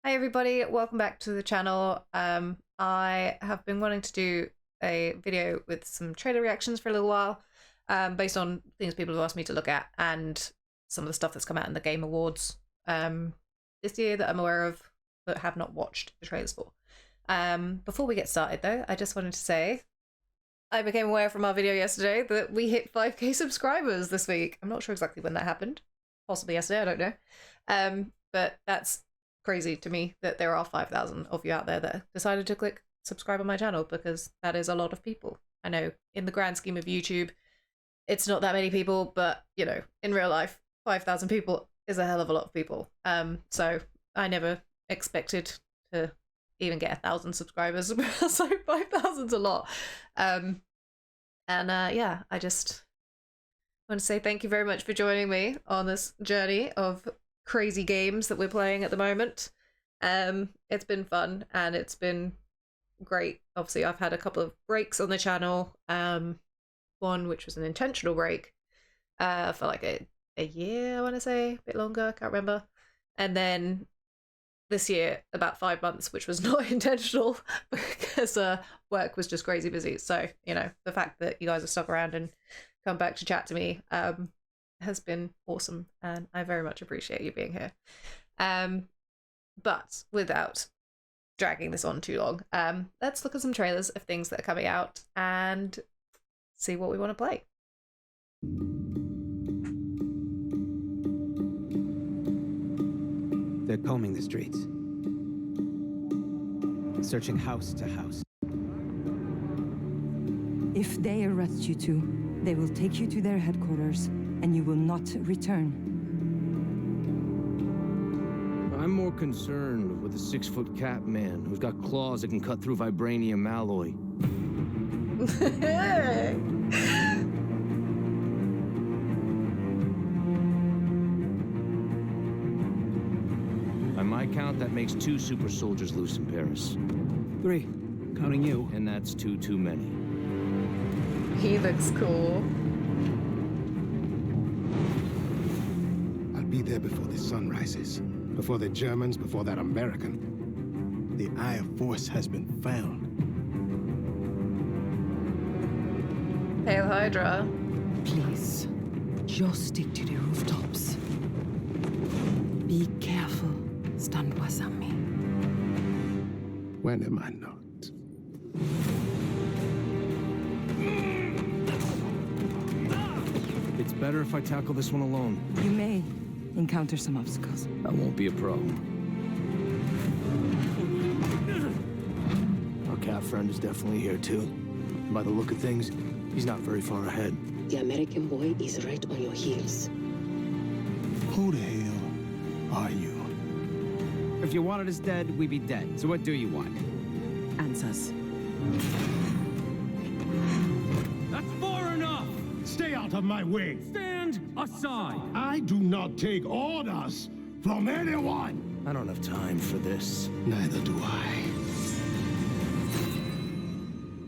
Hi everybody, welcome back to the channel. I have been wanting to do a video with some trailer reactions for a little while, based on things people have asked me to look at and some of the stuff that's come out in the Game Awards this year that I'm aware of but have not watched the trailers for. Before we get started though, I just wanted to say I became aware from our video yesterday that we hit 5k subscribers this week. I'm not sure exactly when that happened, possibly yesterday, I don't know. But that's crazy to me that there are 5,000 of you out there that decided to click subscribe on my channel, because that is a lot of people. I know in the grand scheme of YouTube it's not that many people, but you know, in real life 5,000 people is a hell of a lot of people. So I never expected to even get 1,000 subscribers, so 5,000's a lot. Yeah, I just want to say thank you very much for joining me on this journey of crazy games that we're playing at the moment. It's been fun and it's been great. Obviously I've had a couple of breaks on the channel, one which was an intentional break for like a year, I want to say, a bit longer, I can't remember, and then this year about 5 months, which was not intentional because work was just crazy busy. So you know, the fact that you guys have stuck around and come back to chat to me has been awesome, and I very much appreciate you being here. But without dragging this on too long, let's look at some trailers of things that are coming out and see what we want to play. They're combing the streets, searching house to house. If they arrest you two, they will take you to their headquarters, and you will not return. I'm more concerned with the 6-foot cat man who's got claws that can cut through vibranium alloy. By my count, that makes 2 super soldiers loose in Paris. 3, counting you. And that's too many. He looks cool. I'll be there before the sun rises. Before the Germans, before that American. The Eye of Force has been found. Hail Hydra. Please, just stick to the rooftops. Be careful, Stanwasami. When am I not? It's better if I tackle this one alone. You may encounter some obstacles. That won't be a problem. Our cat friend is definitely here too. By the look of things, he's not very far ahead. The American boy is right on your heels. Who the hell are you? If you wanted us dead, we'd be dead. So what do you want? Answers. That's far enough! Stay out of my way! Stand aside! I do not take orders from anyone! I don't have time for this. Neither do I.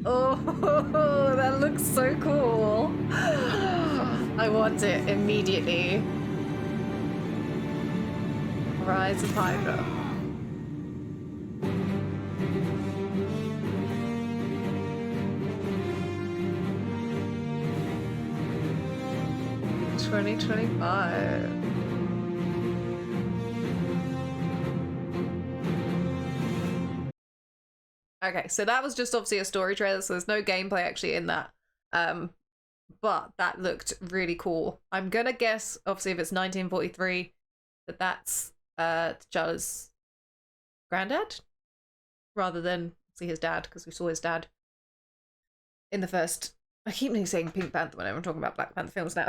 Oh, that looks so cool. I want it immediately. Rise of Hydra. $2025. Okay, so that was just obviously a story trailer, so there's no gameplay actually in that. But that looked really cool. I'm gonna guess, obviously, if it's 1943, that that's T'Challa's granddad, rather than see his dad, because we saw his dad in the first. I keep saying Pink Panther whenever I'm talking about Black Panther films now.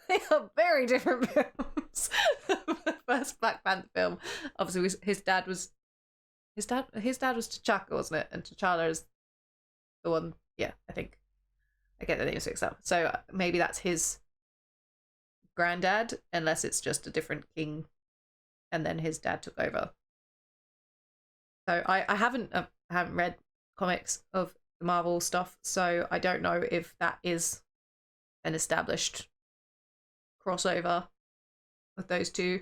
They are very different films. The first Black Panther film, obviously, his dad was T'Chaka, wasn't it? And T'Challa is the one. Yeah, I think I get the names mixed up. So maybe that's his granddad, unless it's just a different king, and then his dad took over. So I haven't read comics of the Marvel stuff, so I don't know if that is an established crossover with those two,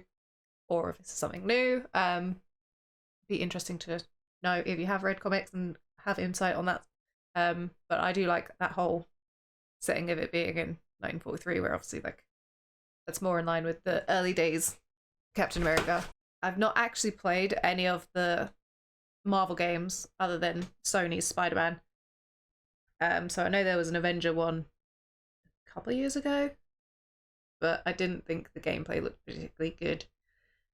or if it's something new. be interesting to know if you have read comics and have insight on that. But I do like that whole setting of it being in 1943, where obviously like that's more in line with the early days Captain America. I've not actually played any of the Marvel games other than Sony's Spider-Man. So I know there was an Avenger one a couple of years ago, but I didn't think the gameplay looked particularly good.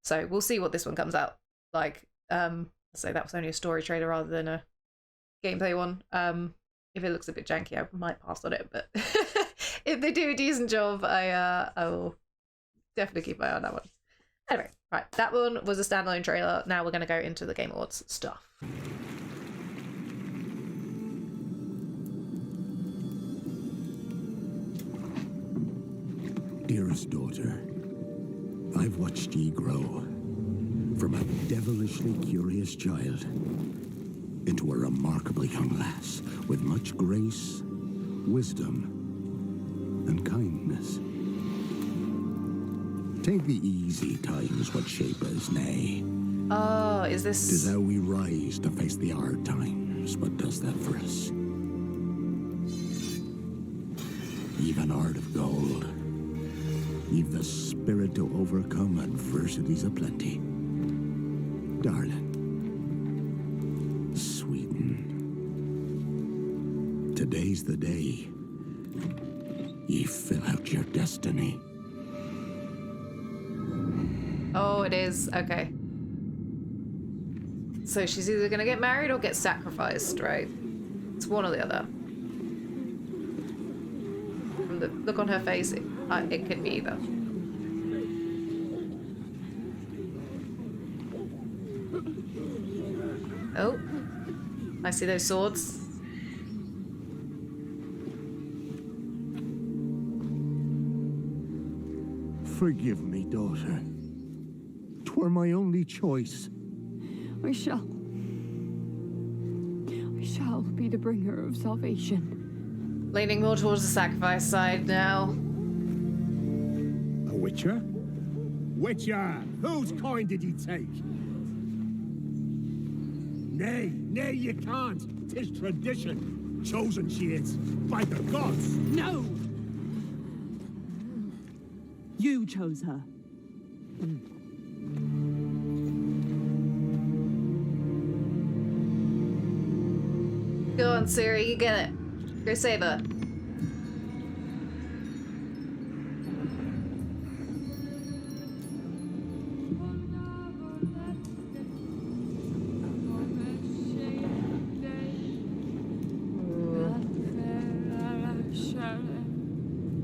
So we'll see what this one comes out like. So that was only a story trailer rather than a gameplay one. If it looks a bit janky, I might pass on it, but if they do a decent job, I will definitely keep my eye on that one. Anyway, right, that one was a standalone trailer. Now we're going to go into the Game Awards stuff. Dearest daughter, I've watched ye grow from a devilishly curious child into a remarkably young lass with much grace, wisdom, and kindness. Take the easy times what shape us, nay. Oh, is this... 'Tis how we rise to face the hard times, what does that for us? Even heart of gold. You've the spirit to overcome adversities aplenty. Darling. Sweeten. Today's the day. Ye fill out your destiny. Oh, it is. Okay. So she's either going to get married or get sacrificed, right? It's one or the other. From the look on her face, it could be either. Oh. I see those swords. Forgive me, daughter. 'Twere my only choice. I shall be the bringer of salvation. Leaning more towards the sacrifice side now. A witcher? Witcher! Whose coin did ye take? Nay, you can't. 'Tis tradition. Chosen she is, by the gods. No! You chose her. Go on, Siri, you get it. Go save her.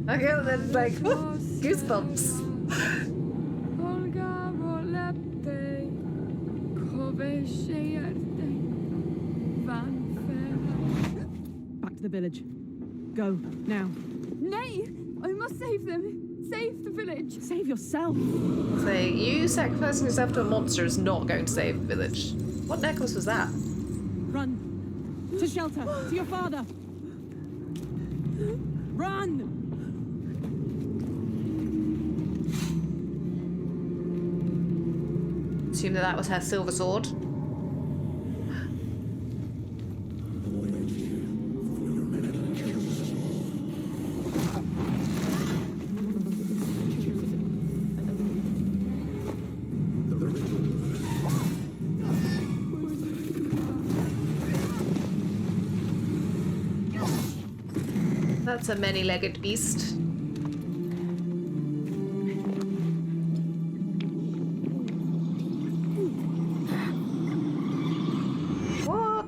Okay, then like goosebumps. Back to the village. Go, now. Nay! I must save them! Save the village! Save yourself! So you sacrificing yourself to a monster is not going to save the village. What necklace was that? Run! To shelter! To your father! Run! Assume that was her silver sword. That's a many-legged beast. What?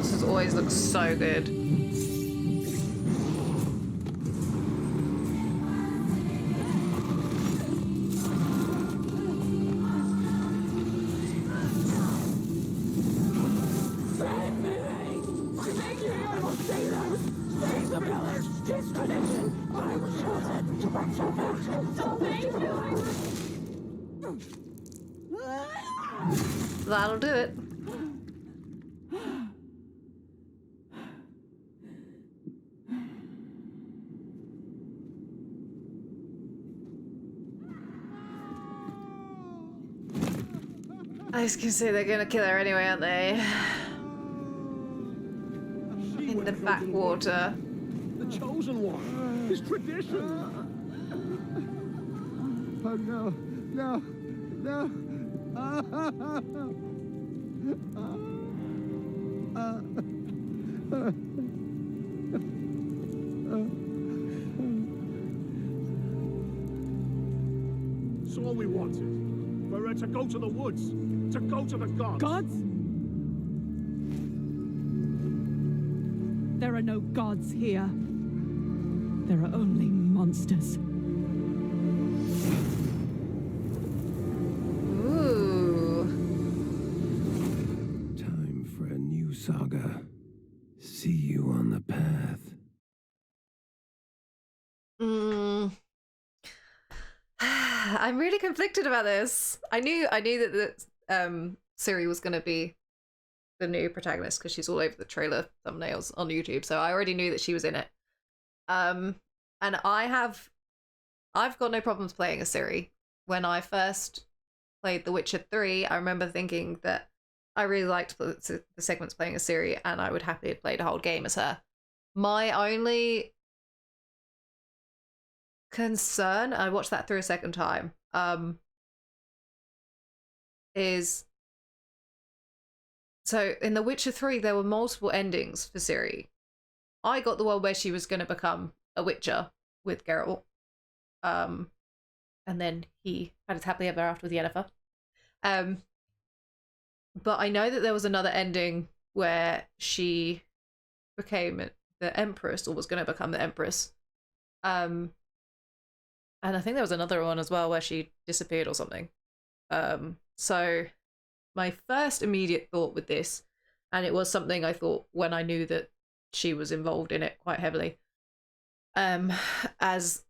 monsters always look so good. That'll do it. I was gonna say they're gonna kill her anyway, aren't they? In the backwater. The chosen one. His tradition. Oh no, no, no. It's all we wanted. For her to go to the woods, to go to the gods. Gods? There are no gods here. There are only monsters. Ooh. Time for a new saga. See you on the path. I'm really conflicted about this. I knew that Ciri was going to be the new protagonist because she's all over the trailer thumbnails on YouTube, so I already knew that she was in it. And I've got no problems playing as Ciri. When I first played The Witcher 3, I remember thinking that I really liked the segments playing as Ciri, and I would happily have played a whole game as her. My only concern, I watched that through a second time, is so in The Witcher 3 there were multiple endings for Ciri. I got the one where she was going to become a Witcher with Geralt, and then he had his happily ever after with Yennefer. But I know that there was another ending where she became the Empress, or was going to become the Empress. And I think there was another one as well where she disappeared or something. So my first immediate thought with this, and it was something I thought when I knew that she was involved in it quite heavily, as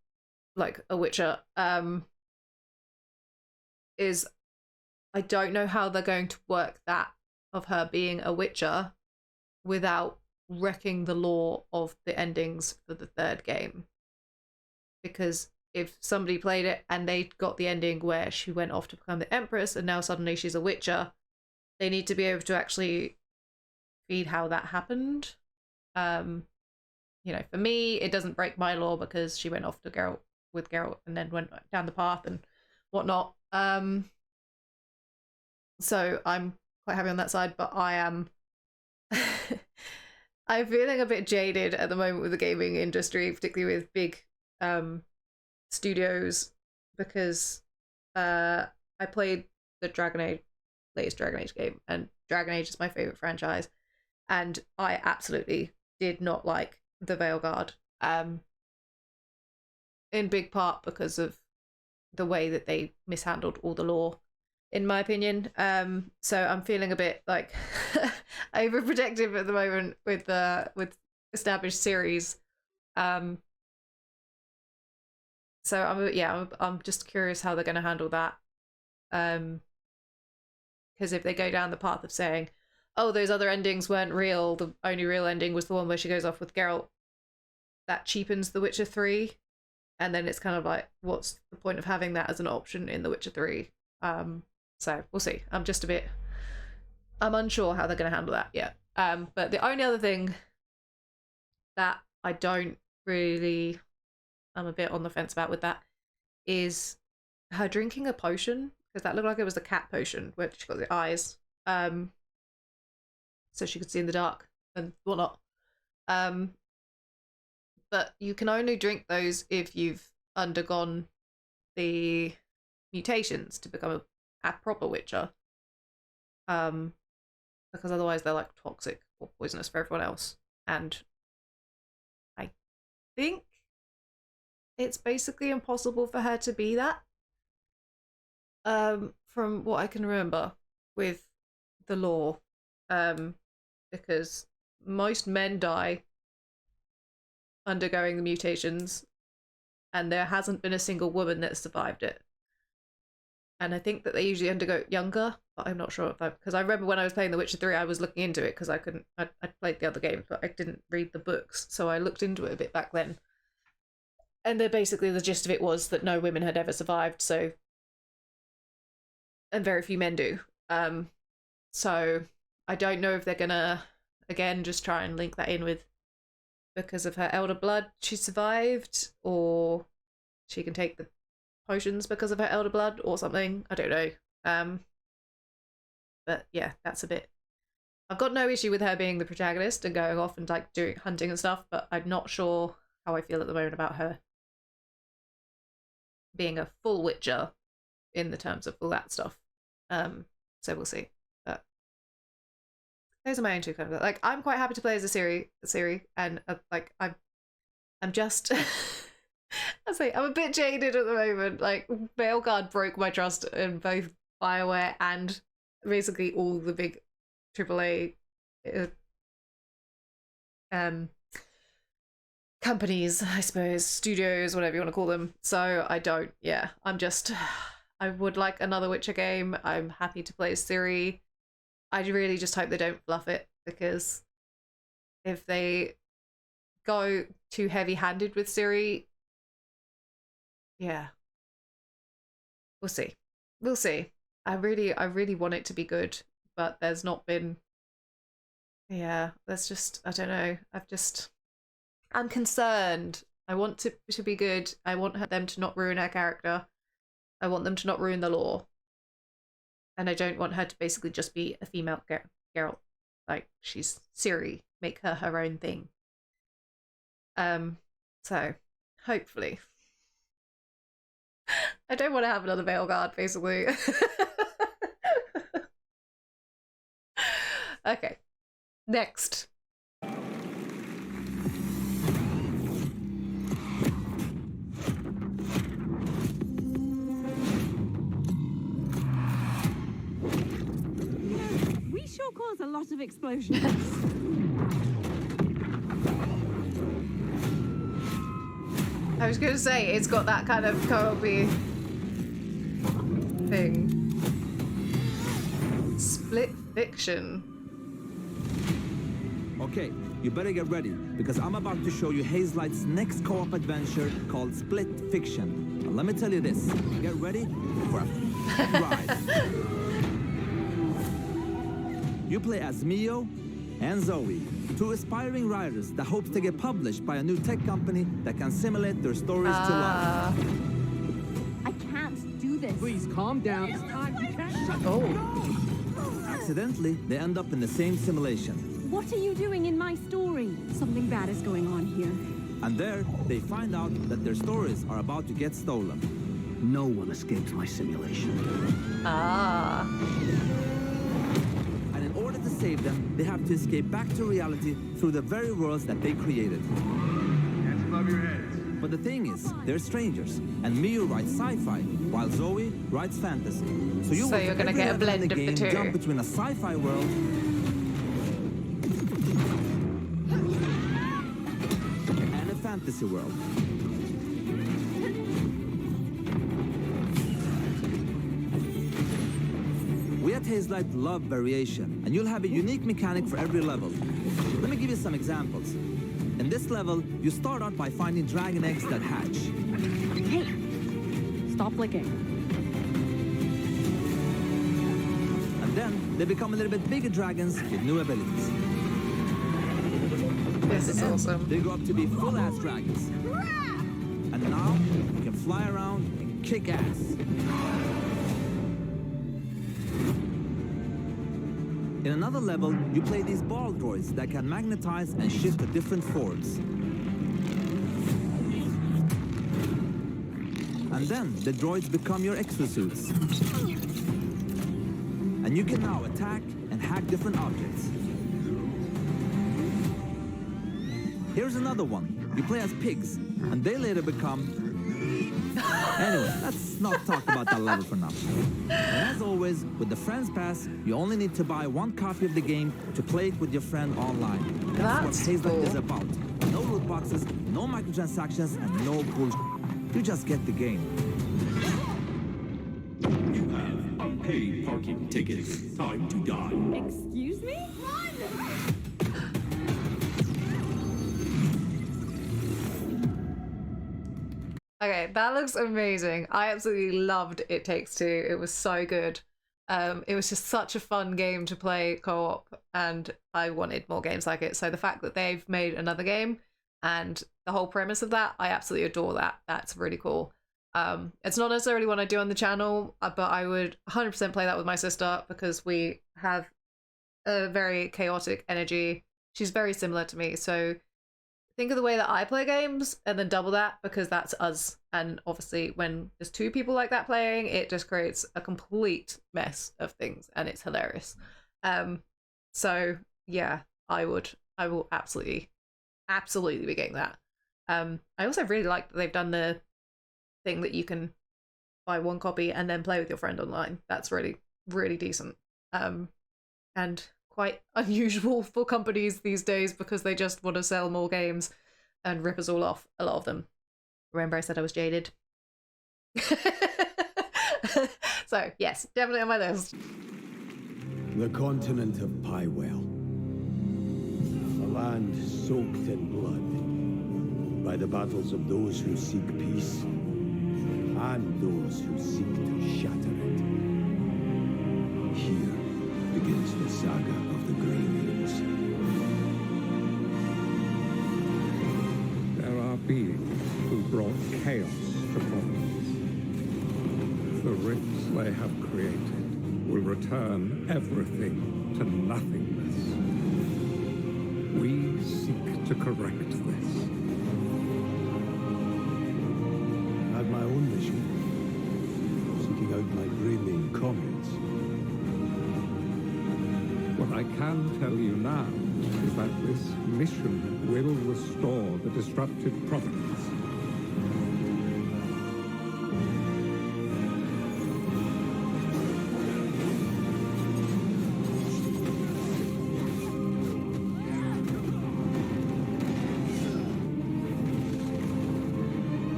like a Witcher, is I don't know how they're going to work that of her being a Witcher without wrecking the lore of the endings for the third game. Because if somebody played it and they got the ending where she went off to become the Empress and now suddenly she's a Witcher, they need to be able to actually feed how that happened. You know, for me, it doesn't break my lore because she went off to Geralt with Geralt and then went down the path and whatnot. So I'm quite happy on that side, but I am I'm feeling a bit jaded at the moment with the gaming industry, particularly with big studios, because I played the latest Dragon Age game, and Dragon Age is my favorite franchise, and I absolutely did not like the Veilguard, in big part because of the way that they mishandled all the lore, in my opinion. So I'm feeling a bit like overprotective at the moment with established series. So I'm just curious how they're going to handle that. Because if they go down the path of saying, oh, those other endings weren't real, the only real ending was the one where she goes off with Geralt, that cheapens The Witcher 3. And then it's kind of like, what's the point of having that as an option in The Witcher 3? So we'll see. I'm unsure how they're going to handle that yet. But the only other thing that I don't really, I'm a bit on the fence about with that, is her drinking a potion, because that looked like it was the cat potion where she got the eyes, so she could see in the dark and whatnot. But you can only drink those if you've undergone the mutations to become a proper Witcher, because otherwise they're like toxic or poisonous for everyone else. And I think it's basically impossible for her to be that. From what I can remember with the lore. Because most men die undergoing the mutations, and there hasn't been a single woman that survived it. And I think that they usually undergo younger, but I'm not sure if because I remember when I was playing The Witcher 3, I was looking into it because I played the other games, but I didn't read the books, so I looked into it a bit back then. And then basically the gist of it was that no women had ever survived, so, and very few men do. So I don't know if they're gonna, again, just try and link that in with because of her elder blood she survived, or she can take the potions because of her elder blood or something. I don't know. But yeah, that's a bit. I've got no issue with her being the protagonist and going off and like doing hunting and stuff, but I'm not sure how I feel at the moment about her being a full Witcher in the terms of all that stuff. So we'll see. But those are my own two kind of like. I'm quite happy to play as a Ciri, and like I'm just. I say I'm a bit jaded at the moment. Like Veilguard broke my trust in both BioWare and basically all the big AAA companies, I suppose, studios, whatever you want to call them. So I don't. Yeah, I would like another Witcher game. I'm happy to play as Ciri. I really just hope they don't fluff it, because if they go too heavy-handed with Ciri, yeah, we'll see. We'll see. I really want it to be good, but there's not been. Yeah, there's just, I don't know. I'm concerned. I want it to be good. I want them to not ruin her character. I want them to not ruin the lore. And I don't want her to basically just be a female Geralt. Like, she's Ciri. Make her her own thing. So, hopefully. I don't want to have another Veilguard, basically. Okay. Next. We sure cause a lot of explosions. I was going to say, it's got that kind of co-op-y thing. Split fiction. Okay, you better get ready, because I'm about to show you Hazelight's next co-op adventure called Split Fiction. Now, let me tell you this, get ready for a ride. You play as Mio and Zoe, two aspiring writers that hope to get published by a new tech company that can simulate their stories to life. I can't do this. Please calm down. It's time. You can't shut Oh. Accidentally, they end up in the same simulation. What are you doing in my story? Something bad is going on here. And there, they find out that their stories are about to get stolen. No one escapes my simulation. Ah. And in order to save them, they have to escape back to reality through the very worlds that they created. Hands above your heads. But the thing is, they're strangers, and Miu writes sci-fi, while Zoe writes fantasy. So you're gonna get a blend of the two. Jump between a sci-fi world and a fantasy world. We at Hazelight love variation, and you'll have a unique mechanic for every level. Let me give you some examples. In this level, you start out by finding dragon eggs that hatch. Hey, stop licking. And then, they become a little bit bigger dragons with new abilities. This is awesome. They grow up to be full-ass dragons. And now, you can fly around and kick ass. In another level, you play these ball droids that can magnetize and shift to different forms. And then, the droids become your exosuits. And you can now attack and hack different objects. Here's another one. You play as pigs, and they later become... Anyway, let's not talk about that level for now. And as always, with the Friends Pass, you only need to buy one copy of the game to play it with your friend online. That's what Heretic is about. No loot boxes, no microtransactions, and no bullshit. You just get the game. You have a paid parking ticket. Time to die. Excuse me? Okay, that looks amazing. I absolutely loved It Takes Two. It was so good. It was just such a fun game to play co-op, and I wanted more games like it. So the fact that they've made another game and the whole premise of that, I absolutely adore that. That's really cool. It's not necessarily one I do on the channel, but I would 100% play that with my sister because we have a very chaotic energy. She's very similar to me, so think of the way that I play games and then double that because that's us. And obviously when there's two people like that playing, it just creates a complete mess of things and it's hilarious. So yeah, I will absolutely be getting that. I also really like that they've done the thing that you can buy one copy and then play with your friend online. That's really, really decent. And quite unusual for companies these days because they just want to sell more games and rip us all off, a lot of them. Remember I said I was jaded? So yes, definitely on my list. The continent of Pywell. A land soaked in blood by the battles of those who seek peace and those who seek to shatter it. Here begins the saga of the Grey Rings. There are beings who brought chaos to Providence. The rifts they have created will return everything to nothingness. We seek to correct this. I had my own mission, seeking out my Greyling comrades. What I can tell you now is that this mission will restore the disrupted Providence.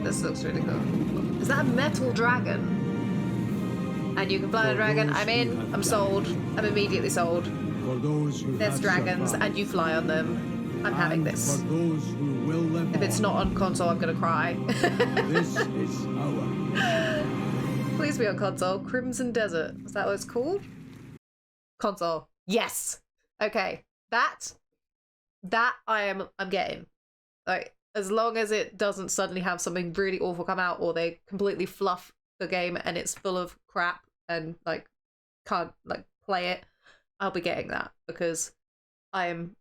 This looks really cool. Is that a metal dragon? And you can fly a dragon. I'm in. I'm sold. I'm immediately sold. For those who There's dragons survived, and you fly on them. I'm having this. For those who will live If it's not on console, I'm gonna cry. This is our Please be on console. Crimson Desert. Is that what it's called? Console. Yes. Okay. That I'm getting. Like, as long as it doesn't suddenly have something really awful come out or they completely fluff the game and it's full of crap and like can't like play it, I'll be getting that because I am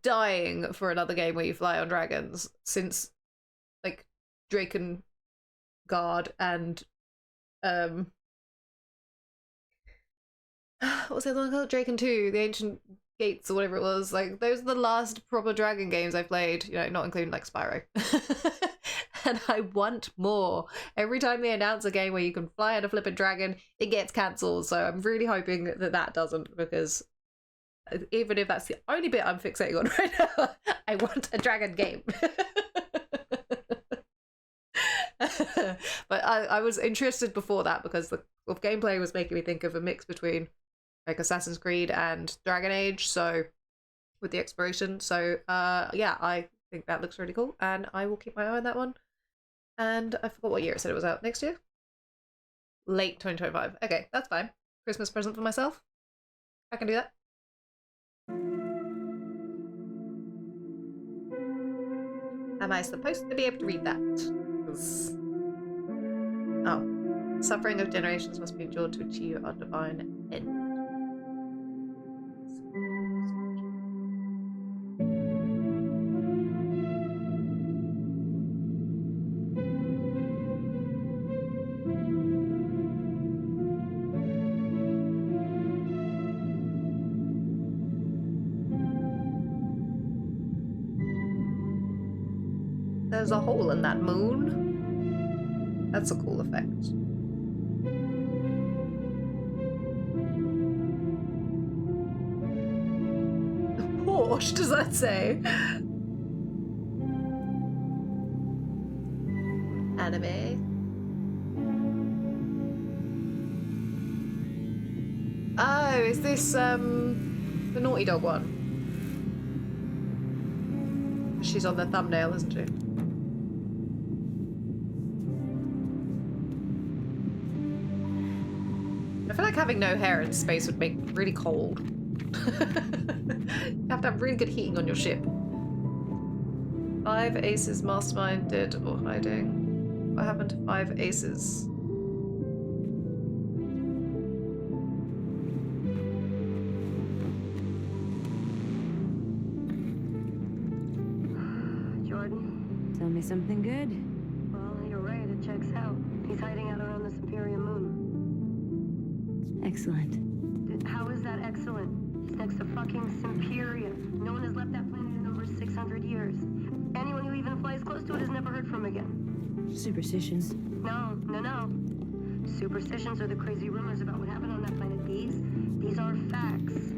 dying for another game where you fly on dragons since like Drakengard and what was the other one called? Draken 2, the Ancient Gates or whatever it was. Like those are the last proper dragon games I've played, you know, not including like Spyro. And I want more. Every time they announce a game where you can fly on a flippin' dragon, it gets cancelled. So I'm really hoping that that doesn't, because even if that's the only bit I'm fixating on right now, I want a dragon game. But I was interested before that because the gameplay was making me think of a mix between like Assassin's Creed and Dragon Age, so with the exploration. So yeah, I think that looks really cool and I will keep my eye on that one. And I forgot what year it said it was out. Next year? Late 2025. Okay, that's fine. Christmas present for myself. I can do that. Am I supposed to be able to read that? Oh. Suffering of generations must be endured to achieve our divine end. there's a hole in that moon. That's a cool effect. Porsche, does that say? Anime. Oh, is this the Naughty Dog one? She's on the thumbnail, isn't she? I feel like having no hair in space would make it really cold. You have to have really good heating on your ship. 5 aces masterminded or hiding. What happened to 5 aces? Jordan? Tell me something good. Well, you're right, it checks out. He's hiding out around the Superior Moon. Excellent. How is that excellent? He's next to fucking Superior. No one has left that planet in over 600 years. Anyone who even flies close to it is never heard from again. Superstitions. No. Superstitions are the crazy rumors about what happened on that planet. These are facts.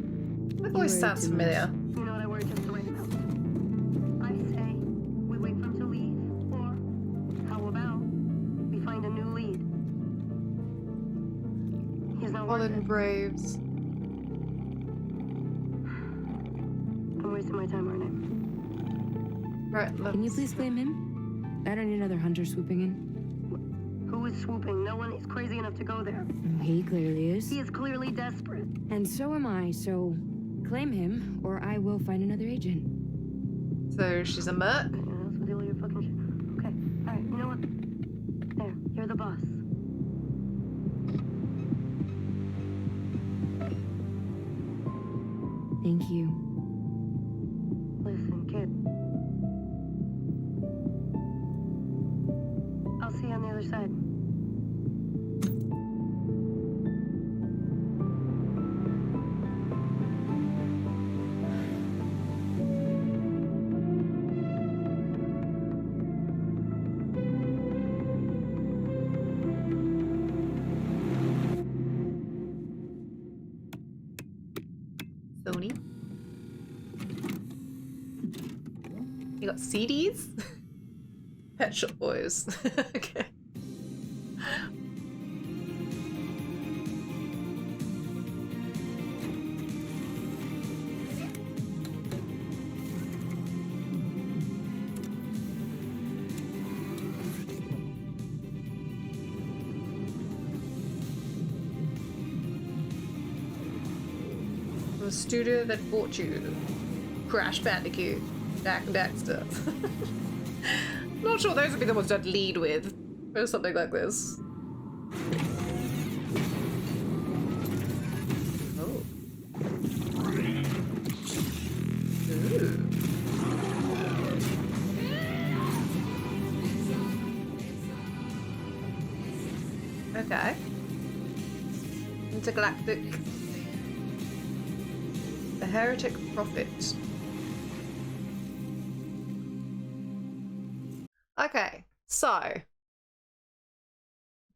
That voice sounds familiar. You know what I worry just to write about? I say we wait for him to leave, or how about we find a new lead? He's not Fallen Braves. I'm wasting my time, aren't I? Right, Can you please claim him? I don't need another hunter swooping in. Who is swooping? No one is crazy enough to go there. He clearly is. He is clearly desperate. And so am I, so claim him, or I will find another agent. So she's a merc? Anyone else with all your fucking shit? Okay, alright, you know what? There, you're the boss. Thank you. Listen, kid. I'll see you on the other side. Sony. You got CDs? Pet Shop Boys. Okay. The studio that bought you. Crash Bandicoot. Jack and Daxter. Not sure those would be the ones to lead with for something like this. Oh. Ooh. Okay. Intergalactic. The Heretic Prophet. Okay, so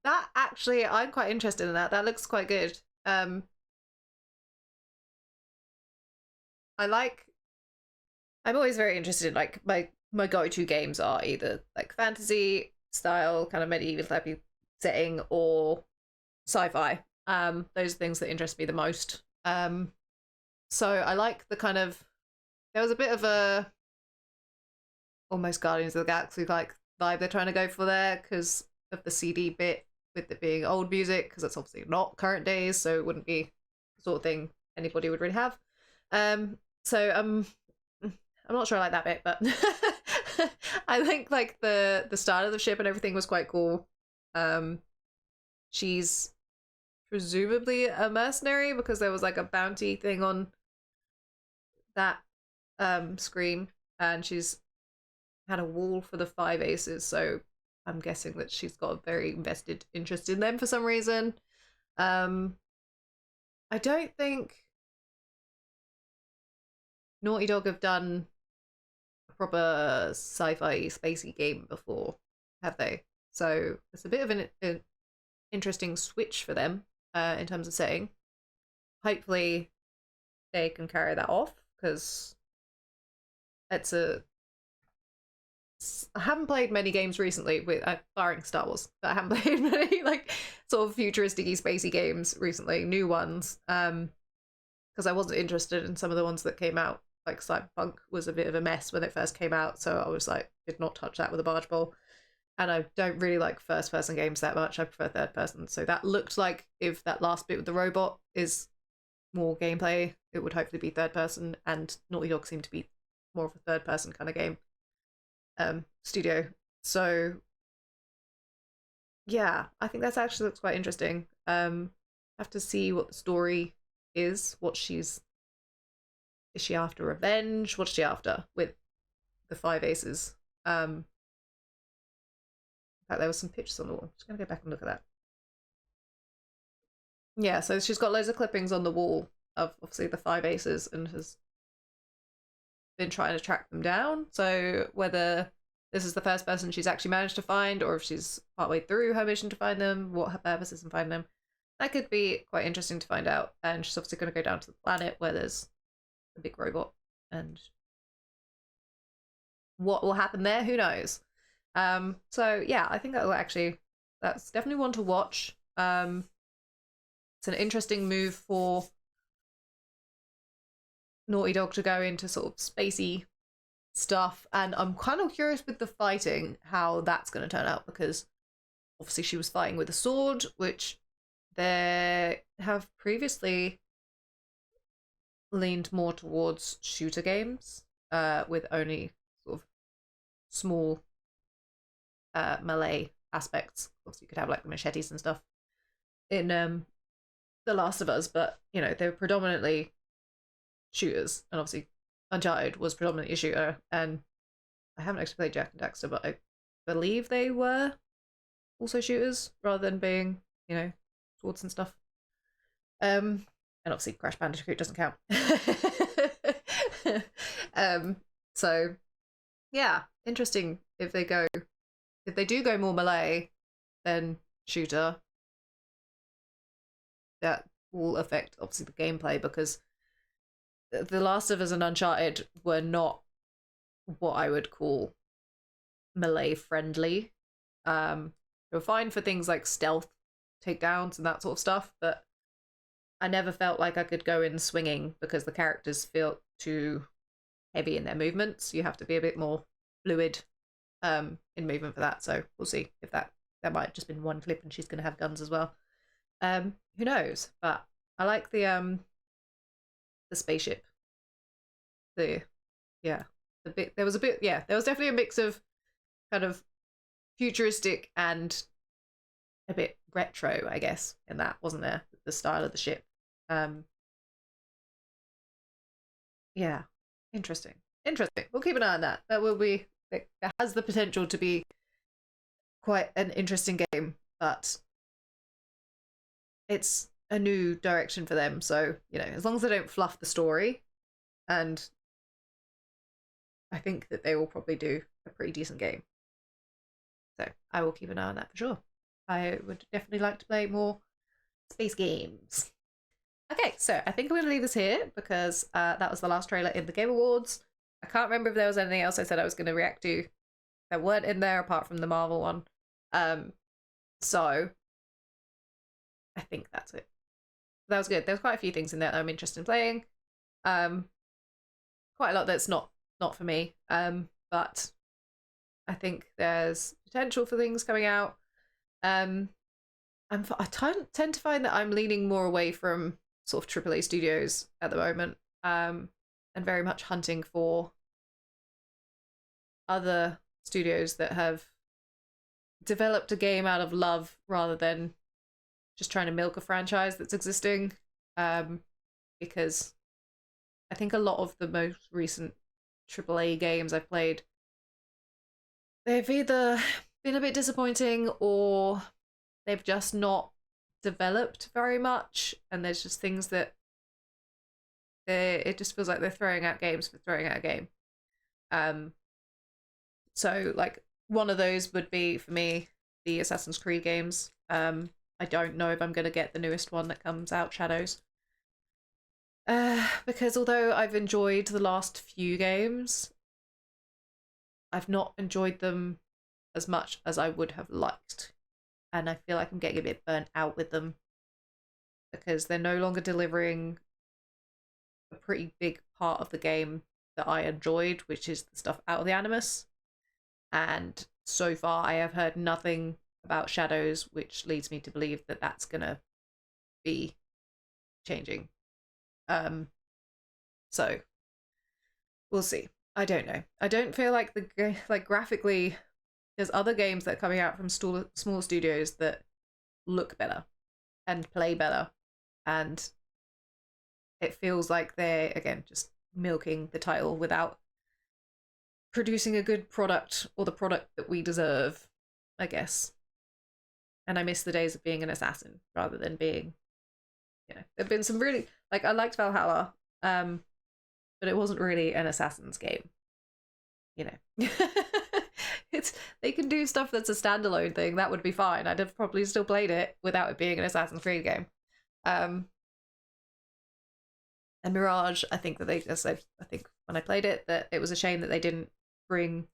that actually, I'm quite interested in that. That looks quite good. I'm always very interested in, like, my go-to games are either like fantasy style, kind of medieval type of setting, or sci-fi. Those are things that interest me the most. So I like the kind of, there was a bit of a almost Guardians of the Galaxy like vibe they're trying to go for there because of the CD bit with it being old music, because that's obviously not current days, so it wouldn't be the sort of thing anybody would really have. So I'm not sure I like that bit, but I think like the start of the ship and everything was quite cool. She's presumably a mercenary because there was like a bounty thing on that screen, and she's had a wall for the 5 aces, so I'm guessing that she's got a very vested interest in them for some reason. I don't think Naughty Dog have done a proper sci-fi spacey game before, have they? So it's a bit of an interesting switch for them in terms of setting. Hopefully they can carry that off, because it's I haven't played many games recently with barring Star Wars, but I haven't played many like sort of futuristic-y spacey games recently, new ones, because I wasn't interested in some of the ones that came out. Like Cyberpunk was a bit of a mess when it first came out, so I was like, did not touch that with a barge pole. And I don't really like first-person games that much. I prefer third-person. So that looked like, if that last bit with the robot is more gameplay, it would hopefully be third-person, and Naughty Dog seemed to be more of a third-person kind of game studio. So yeah, I think that's actually looks quite interesting. Have to see what the story is. Is she after revenge? What's she after with the 5 Aces? In fact, there was some pictures on the wall. Just gonna go back and look at that. Yeah, so she's got loads of clippings on the wall of obviously the 5 Aces, and has been trying to track them down. So whether this is the first person she's actually managed to find, or if she's partway through her mission to find them, what her purpose is in finding them, that could be quite interesting to find out. And she's obviously going to go down to the planet where there's a big robot, and what will happen there, who knows. So yeah, I think that's definitely one to watch. It's an interesting move for Naughty Dog to go into sort of spacey stuff, and I'm kind of curious with the fighting how that's going to turn out, because obviously she was fighting with a sword, which they have previously leaned more towards shooter games with only sort of small melee aspects. Obviously you could have like the machetes and stuff in The Last of Us, but you know, they were predominantly shooters, and obviously Uncharted was predominantly a shooter, and I haven't actually played Jack and Daxter, but I believe they were also shooters rather than being, you know, swords and stuff. And obviously Crash Bandicoot doesn't count. So yeah, interesting if they do go more melee than shooter. That will affect obviously the gameplay, because The Last of Us and Uncharted were not what I would call melee friendly. They were fine for things like stealth takedowns and that sort of stuff, but I never felt like I could go in swinging, because the characters feel too heavy in their movements. You have to be a bit more fluid in movement for that. So we'll see if that might have just been one clip and she's going to have guns as well. Who knows? But I like the spaceship. There was definitely a mix of kind of futuristic and a bit retro, I guess, in that, wasn't there? The style of the ship. Yeah, interesting. We'll keep an eye on that. That has the potential to be quite an interesting game, but it's a new direction for them. So, you know, as long as they don't fluff the story, and I think that they will probably do a pretty decent game. So I will keep an eye on that for sure. I would definitely like to play more space games. Okay, so I think I'm going to leave this here, because that was the last trailer in the Game Awards. I can't remember if there was anything else I said I was going to react to that weren't in there apart from the Marvel one. So I think that's it. That was good. There's quite a few things in there that I'm interested in playing. Quite a lot that's not for me. But I think there's potential for things coming out. I tend to find that I'm leaning more away from sort of AAA studios at the moment, and very much hunting for other studios that have developed a game out of love rather than just trying to milk a franchise that's existing. Because I think a lot of the most recent AAA games I've played, they've either been a bit disappointing, or they've just not developed very much, and there's just things that it just feels like they're throwing out games for throwing out a game. So like one of those would be for me the Assassin's Creed games. I don't know if I'm gonna get the newest one that comes out, Shadows. Because although I've enjoyed the last few games, I've not enjoyed them as much as I would have liked. And I feel like I'm getting a bit burnt out with them because they're no longer delivering a pretty big part of the game that I enjoyed, which is the stuff out of the Animus. And so far I have heard nothing about Shadows, which leads me to believe that that's gonna be changing. So we'll see. I don't know. I don't feel like graphically there's other games that are coming out from small studios that look better and play better, and it feels like they're again just milking the title without producing a good product or the product that we deserve, I guess. And I miss the days of being an assassin rather than being, you know, there've been some really, like, I liked Valhalla, but it wasn't really an assassin's game, you know. They can do stuff that's a standalone thing, that would be fine. I'd have probably still played it without it being an Assassin's Creed game. And Mirage, I think that I think when I played it that it was a shame that they didn't bring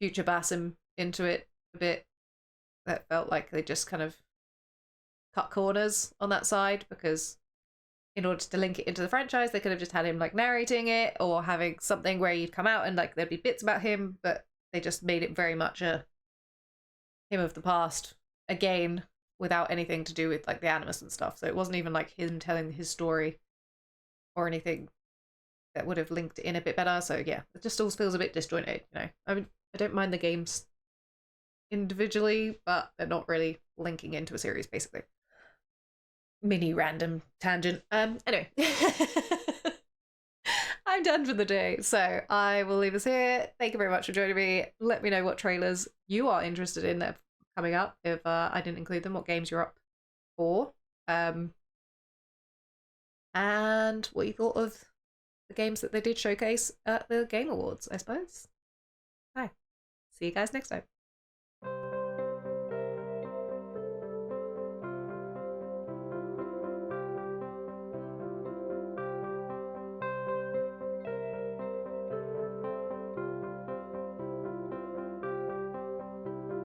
future Basim into it a bit. That felt like they just kind of cut corners on that side, because in order to link it into the franchise, they could have just had him like narrating it or having something where you'd come out and like there'd be bits about him, but they just made it very much a him of the past again without anything to do with like the Animus and stuff. So it wasn't even like him telling his story or anything that would have linked it in a bit better. So yeah, it just all feels a bit disjointed, you know. I mean, I don't mind the games individually, but they're not really linking into a series, basically. Mini random tangent. Anyway. I'm done for the day, so I will leave us here. Thank you very much for joining me. Let me know what trailers you are interested in that are coming up, if I didn't include them, what games you're up for. And what you thought of the games that they did showcase at the Game Awards, I suppose. Bye. See you guys next time.